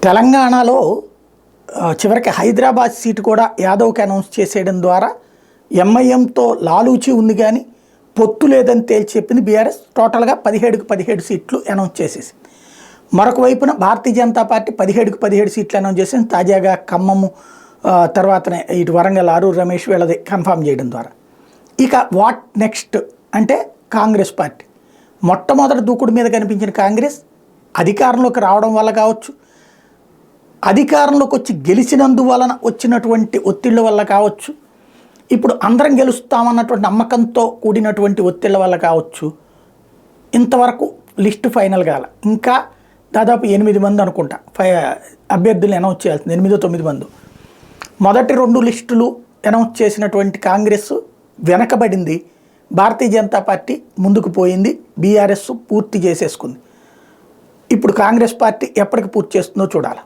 తెలంగాణలో చివరికి హైదరాబాద్ సీటు కూడా యాదవ్కి అనౌన్స్ చేసేయడం ద్వారా ఎంఐఎంతో లాలూచి ఉంది కానీ పొత్తు లేదని తేల్చి చెప్పింది బీఆర్ఎస్. టోటల్గా 17కు 17 సీట్లు అనౌన్స్ చేసేసింది. మరొక వైపున భారతీయ జనతా పార్టీ 17కు 17 సీట్లు అనౌన్స్ చేసింది. తాజాగా ఖమ్మము తర్వాతనే ఇటు వరంగల్ ఆరూరు రమేష్ వీళ్ళది కన్ఫామ్ చేయడం ద్వారా. ఇక వాట్ నెక్స్ట్ అంటే కాంగ్రెస్ పార్టీ మొట్టమొదటి దూకుడు మీద కనిపించిన కాంగ్రెస్ అధికారంలోకి రావడం వల్ల కావచ్చు, అధికారంలోకి వచ్చి గెలిచినందువలన వచ్చినటువంటి ఒత్తిళ్ళ వల్ల కావచ్చు, ఇప్పుడు అందరం గెలుస్తామన్నటువంటి నమ్మకంతో కూడినటువంటి ఒత్తిళ్ళ వల్ల కావచ్చు, ఇంతవరకు లిస్టు ఫైనల్ కాల. ఇంకా దాదాపు 8 మంది అనుకుంటా అభ్యర్థులు అనౌన్స్ చేయాల్సింది, 8-9 మంది. మొదటి 2 లిస్టులు అనౌన్స్ చేసినటువంటి కాంగ్రెస్ వెనకబడింది, భారతీయ జనతా పార్టీ ముందుకు పోయింది, బీఆర్ఎస్ పూర్తి చేసేసుకుంది. ఇప్పుడు కాంగ్రెస్ పార్టీ ఎప్పటికి పూర్తి చేస్తుందో చూడాలి.